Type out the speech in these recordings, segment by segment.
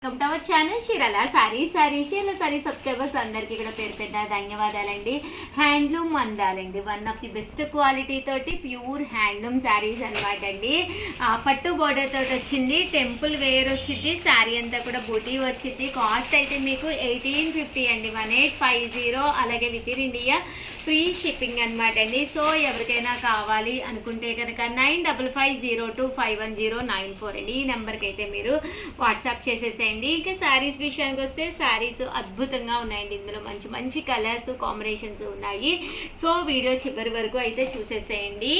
Welcome to our channel Chirala sari subscribers అందరికీ కూడా పేరు పెద్ద ధన్యవాదాలండి. హ్యాండ్లూమ్ అందాలండి, one of the best quality తోటి ప్యూర్ హ్యాండ్లూమ్ శారీస్ అనమాట అండి. పట్టు బోర్డర్ తోటి వచ్చింది, టెంపుల్ వేర్ వచ్చింది, శారీ అంతా కూడా బూటీ వచ్చింది. కాస్ట్ అయితే మీకు 1850 అండి, 1850. అలాగే with in India free shipping అనమాట అండి. సో ఎవరికైనా కావాలి అనుకుంటే కనుక 9550251094 అండి, ఈ నెంబర్కి అయితే మీరు వాట్సాప్ చేసేసేయండి. ఇంకా శారీస్ విషయానికి వస్తే శారీస్ అద్భుతంగా ఉన్నాయండి, ఇందులో మంచి మంచి కలర్స్ కాంబినేషన్స్ ఉన్నాయి. సో వీడియో చివరి వరకు అయితే చూసేసేయండి.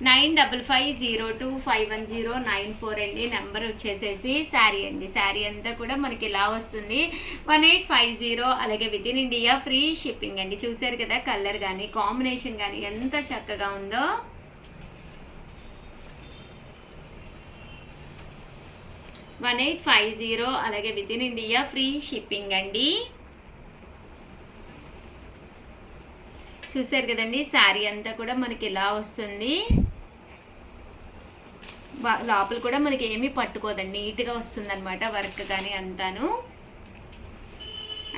9550251094 అండి నెంబర్ వచ్చేసేసి. శారీ అండి, శారీ అంతా కూడా మనకి ఇలా వస్తుంది 1850. అలాగే with in India free shipping అండి. చూసారు కదా కలర్ కానీ కాంబినేషన్ కానీ ఎంత చక్కగా ఉందో. $1850 అలాగే with in India free shipping అండి. చూసారు కదండి, శారీ అంతా కూడా మనకి ఇలా వస్తుంది. లోపల కూడా మనకి ఏమీ పట్టుకోదండి, నీట్గా వస్తుంది అనమాట వర్క్ కానీ అంతాను.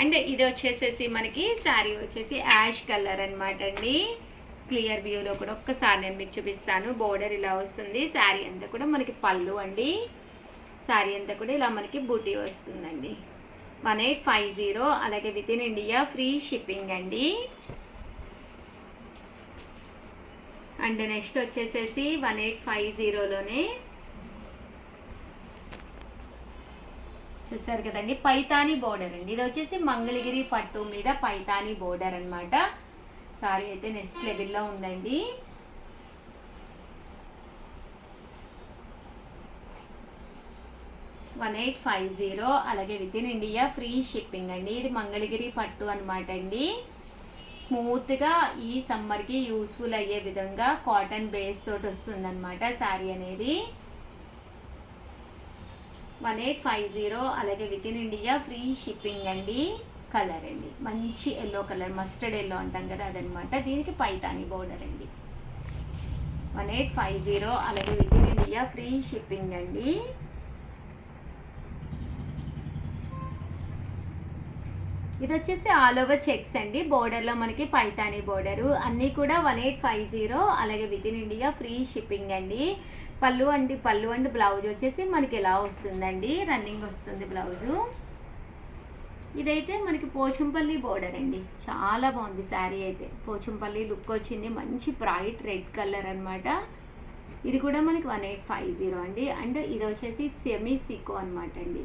అండ్ ఇది వచ్చేసేసి మనకి శారీ వచ్చేసి యాష్ కలర్ అనమాట అండి. క్లియర్ వ్యూలో కూడా ఒక్కసారి నేను మీకు చూపిస్తాను. బోర్డర్ ఇలా వస్తుంది, శారీ అంతా కూడా మనకి పళ్ళు అండి. శారీ అంతా కూడా ఇలా మనకి బూటీ వస్తుందండి. 1850 అలాగే with in India free shipping అండి. అండ్ నెక్స్ట్ వచ్చేసేసి 1850లోనే చూసారు కదండి పైతానీ బోర్డర్ అండి. ఇది వచ్చేసి మంగళగిరి పట్టు మీద పైతానీ బోర్డర్ అనమాట. సారీ అయితే నెక్స్ట్ లెవెల్లో ఉందండి. $1850 అలాగే with in India free shipping అండి. ఇది మంగళగిరి పట్టు అనమాట అండి. స్మూత్గా ఈ సమ్మర్కి యూస్ఫుల్ అయ్యే విధంగా కాటన్ బేస్ తోటి వస్తుందన్నమాట శారీ అనేది. 1850 అలాగే with in India free shipping అండి. కలర్ అండి మంచి ఎల్లో కలర్, మస్టర్డ్ ఎల్లో అంటాం కదా అదనమాట. దీనికి పైతాని బోర్డర్ అండి. 1850 అలాగే with in India free shipping అండి. ఇది వచ్చేసి ఆల్ ఓవర్ చెక్స్ అండి. బోర్డర్లో మనకి పైతానీ బోర్డరు అన్నీ కూడా 1850 అలాగే with in India free shipping అండి. పళ్ళు అండ్ బ్లౌజ్ వచ్చేసి మనకి ఎలా వస్తుందండి, రన్నింగ్ వస్తుంది బ్లౌజు. ఇదైతే మనకి పోచంపల్లి బోర్డర్ అండి, చాలా బాగుంది శారీ అయితే. పోచంపల్లి లుక్ వచ్చింది, మంచి బ్రైట్ రెడ్ కలర్ అనమాట. ఇది కూడా మనకి 1850 అండి. అండ్ ఇది వచ్చేసి సెమీ సికో అనమాట అండి,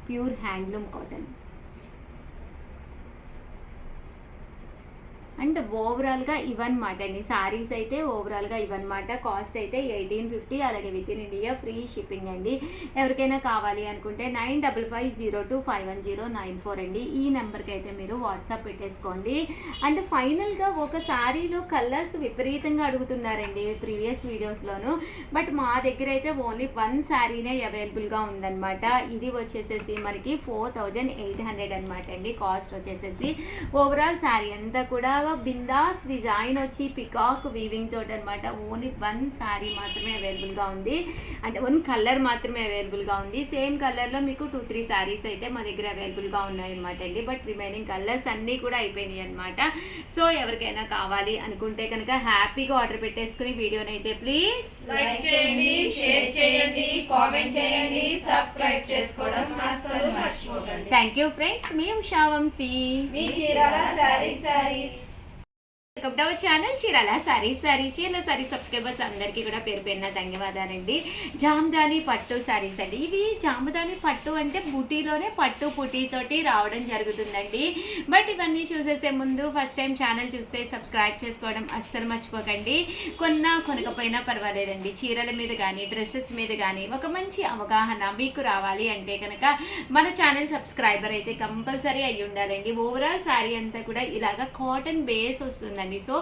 ప్యూర్ హ్యాండ్లూమ్ కాటన్. అండ్ ఓవరాల్గా ఇవన్నమాట అండి శారీస్ అయితే, ఓవరాల్గా ఇవన్నమాట. కాస్ట్ అయితే 1850 అలాగే with in India free shipping అండి. ఎవరికైనా కావాలి అనుకుంటే 9550251094 అండి, ఈ నెంబర్కి అయితే మీరు వాట్సాప్ పెట్టేసుకోండి. అండ్ ఫైనల్గా ఒక శారీలో కలర్స్ విపరీతంగా అడుగుతున్నారండి ప్రీవియస్ వీడియోస్లోను. బట్ మా దగ్గర అయితే ఓన్లీ వన్ శారీనే అవైలబుల్గా ఉందన్నమాట. ఇది వచ్చేసేసి మనకి 4800 అనమాట అండి కాస్ట్ వచ్చేసేసి. ఓవరాల్ శారీ అంతా కూడా బిందాస్ డిజైన్ వచ్చి పికాక్ వీవింగ్ తోటి అనమాట. ఓన్లీ వన్ శారీ మాత్రమే అవైలబుల్గా ఉంది, అంటే వన్ కలర్ మాత్రమే అవైలబుల్గా ఉంది. సేమ్ కలర్లో మీకు 2-3 శారీస్ అయితే మా దగ్గర అవైలబుల్గా ఉన్నాయన్నమాట అండి. బట్ రిమైనింగ్ కలర్స్ అన్నీ కూడా అయిపోయినాయి అనమాట. సో ఎవరికైనా కావాలి అనుకుంటే కనుక హ్యాపీగా ఆర్డర్ పెట్టేసుకుని వీడియోని అయితే ప్లీజ్ లైక్ చేయండి, షేర్ చేయండి, కామెంట్ చేయండి, సబ్స్క్రైబ్ చేసుకోవడం అస్సలు మర్చిపోకండి. థ్యాంక్ యూ ఫ్రెండ్స్, మీ ఉషావంశీ, మీ Chirala saris. Welcome to our channel Chirala sari subscribers అందరికీ కూడా పేరు పేరున ధన్యవాదాలండి. జామ్దాని పట్టు సారీస్ అండి. ఇవి జామ్దాని పట్టు అంటే బుటీలోనే పట్టు పుటీతోటి రావడం జరుగుతుందండి. బట్ ఇవన్నీ చూసేసే ముందు ఫస్ట్ టైం ఛానల్ చూస్తే సబ్స్క్రైబ్ చేసుకోవడం అస్సలు మర్చిపోకండి. కొనకపోయినా పర్వాలేదండి, చీరల మీద కానీ డ్రెస్సెస్ మీద కానీ ఒక మంచి అవగాహన మీకు రావాలి అంటే కనుక మన ఛానల్ సబ్స్క్రైబర్ అయితే కంపల్సరీ అయ్యి ఉండాలండి. ఓవరాల్ శారీ అంతా కూడా ఇలాగ కాటన్ బేస్ వస్తుంది వస్తుందండి. సో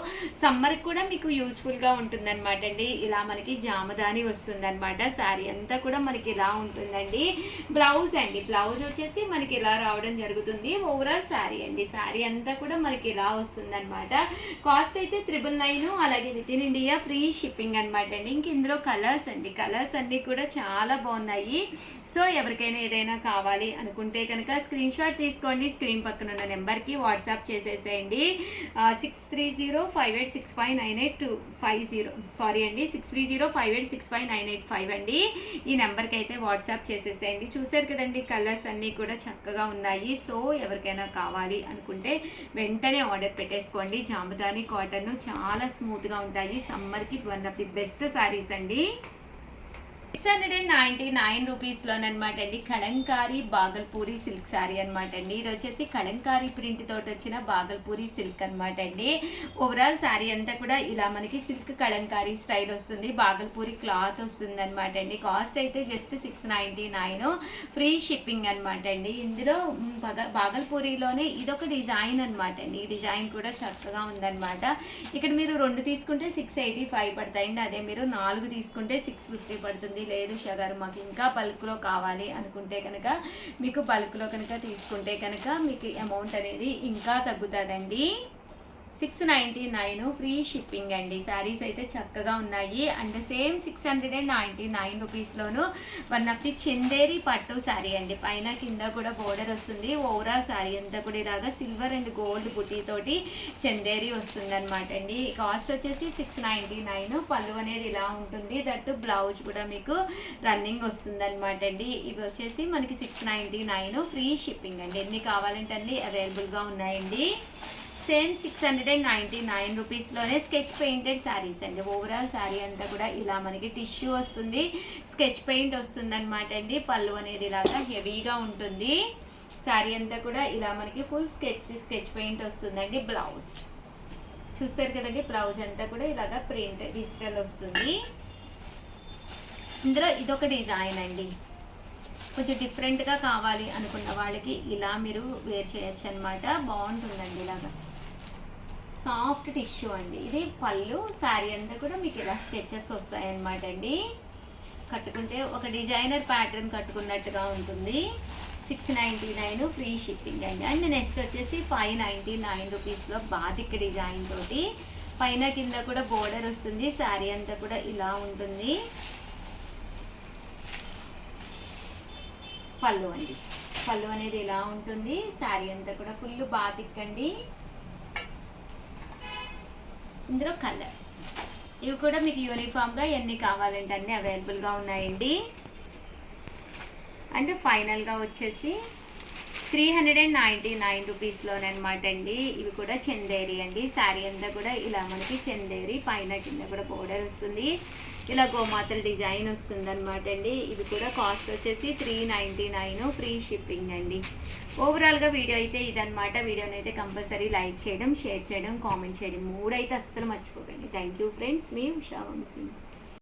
సమ్మర్కి కూడా మీకు యూస్ఫుల్గా ఉంటుందన్నమాట అండి. ఇలా మనకి జామదాని వస్తుందన్నమాట. శారీ అంతా కూడా మనకి ఇలా ఉంటుందండి. బ్లౌజ్ అండి, బ్లౌజ్ వచ్చేసి మనకి ఇలా రావడం జరుగుతుంది. ఓవరాల్ శారీ అండి, శారీ అంతా కూడా మనకి ఇలా వస్తుందన్నమాట. కాస్ట్ అయితే 999, అలాగే with in India free shipping అనమాట అండి. ఇంక ఇందులో కలర్స్ అండి, కలర్స్ అన్నీ కూడా చాలా బాగున్నాయి. సో ఎవరికైనా ఏదైనా కావాలి అనుకుంటే కనుక స్క్రీన్ షాట్ తీసుకోండి. స్క్రీన్ పక్కన ఉన్న నెంబర్కి వాట్సాప్ చేసేసేయండి. 6305865985 సారీ అండి 6305865985 అండి. ఈ నెంబర్కి అయితే వాట్సాప్ చేసేసేయండి. చూసారు కదండి, కలర్స్ అన్నీ కూడా చక్కగా ఉన్నాయి. సో ఎవరికైనా కావాలి అనుకుంటే వెంటనే ఆర్డర్ పెట్టేసుకోండి. జామదాని కాటన్ చాలా స్మూత్గా ఉంటాయి. సమ్మర్కి one of the best saris అండి. 699 రూపీస్లోనమాట అండి. కలంకారీ బాగల్పూరి సిల్క్ శారీ అనమాట అండి. ఇది వచ్చేసి కలంకారీ ప్రింట్ తోటి వచ్చిన బాగల్పూరి సిల్క్ అనమాట అండి. ఓవరాల్ శారీ అంతా కూడా ఇలా మనకి సిల్క్ కలంకారీ స్టైల్ వస్తుంది. బాగల్పూరి క్లాత్ వస్తుంది అనమాట అండి. కాస్ట్ అయితే జస్ట్ 699, ఫ్రీ షిప్పింగ్ అనమాట అండి. ఇందులో బాగల్పూరిలోనే ఇదొక డిజైన్ అనమాట అండి. ఈ డిజైన్ కూడా చక్కగా ఉందన్నమాట. ఇక్కడ మీరు 2 తీసుకుంటే 685 పడతాయండి. అదే మీరు 4 తీసుకుంటే 650 పడుతుంది. లేదు షగారు మాకు ఇంకా బల్క్లో కావాలి అనుకుంటే కనుక మీకు బల్క్లో కనుక తీసుకుంటే కనుక మీకు అమౌంట్ అనేది ఇంకా తగ్గుతుందండి. 699 ఫ్రీ షిప్పింగ్ అండి. శారీస్ అయితే చక్కగా ఉన్నాయి. అండ్ సేమ్ 699 రూపీస్లోను వన్ ఆఫ్ ది చందేరి పట్టు శారీ అండి. పైన కింద కూడా బోర్డర్ వస్తుంది. ఓవరాల్ శారీ అంతా కూడా ఇలాగా సిల్వర్ అండ్ గోల్డ్ బుట్టీతోటి చందేరి వస్తుంది అనమాట అండి. కాస్ట్ వచ్చేసి 699. పళ్ళు అనేది ఇలా ఉంటుంది. దట్టు బ్లౌజ్ కూడా మీకు రన్నింగ్ వస్తుంది అనమాట అండి. ఇవి వచ్చేసి మనకి 699 ఫ్రీ షిప్పింగ్ అండి. ఎన్ని కావాలంటే అన్ని అవైలబుల్గా ఉన్నాయండి. సేమ్ 699 రూపీస్లోనే స్కెచ్ పెయింటెడ్ శారీస్ అండి. ఓవరాల్ శారీ అంతా కూడా ఇలా మనకి టిష్యూ వస్తుంది, స్కెచ్ పెయింట్ వస్తుంది అనమాట అండి. పళ్ళు అనేది ఇలాగా హెవీగా ఉంటుంది. శారీ అంతా కూడా ఇలా మనకి ఫుల్ స్కెచ్ పెయింట్ వస్తుందండి. బ్లౌజ్ చూసారు కదండి, బ్లౌజ్ అంతా కూడా ఇలాగా ప్రింట్ డిజిటల్ వస్తుంది. ఇందులో ఇదొక డిజైన్ అండి. కొంచెం డిఫరెంట్గా కావాలి అనుకున్న వాళ్ళకి ఇలా మీరు వేర్ చేయొచ్చు అనమాట. బాగుంటుందండి. ఇలాగా సాఫ్ట్ టిష్యూ అండి. ఇది పళ్ళు. శారీ అంతా కూడా మీకు ఇలా స్కెచెస్ వస్తాయన్నమాట అండి. కట్టుకుంటే ఒక డిజైనర్ ప్యాటర్న్ కట్టుకున్నట్టుగా ఉంటుంది. 699 ఫ్రీ షిప్పింగ్ అండి. అండ్ నెక్స్ట్ వచ్చేసి 599 రూపీస్లో బాతిక్ డిజైన్ తోటి పైన కింద కూడా బోర్డర్ వస్తుంది. శారీ అంతా కూడా ఇలా ఉంటుంది. పళ్ళు అండి, పళ్ళు అనేది ఇలా ఉంటుంది. శారీ అంతా కూడా ఫుల్ బాతిక్ అండి. ఇందులో కలర్ ఇవి కూడా మీకు యూనిఫామ్గా ఎన్ని కావాలంటే అన్నీ అవైలబుల్గా ఉన్నాయండి. అండ్ ఫైనల్గా వచ్చేసి 399 రూపీస్లోనమాట అండి. ఇవి కూడా చందేరి అండి. శారీ అంతా కూడా ఇలా మనకి చందేరి, పైన కింద కూడా బోర్డర్ వస్తుంది. ఇలా గోమాతల డిజైన్ వస్తుంది అనమాట అండి. ఇవి కూడా కాస్ట్ వచ్చేసి 399 ఫ్రీ షిప్పింగ్ అండి. ఓవరాల్గా వీడియో అయితే ఇదనమాట. వీడియోని అయితే కంపల్సరీ లైక్ చేయడం, షేర్ చేయడం, కామెంట్ చేయడం 3 అయితే అస్సలు మర్చిపోకండి. Thank you friends. మీ ఉషా వంశీ.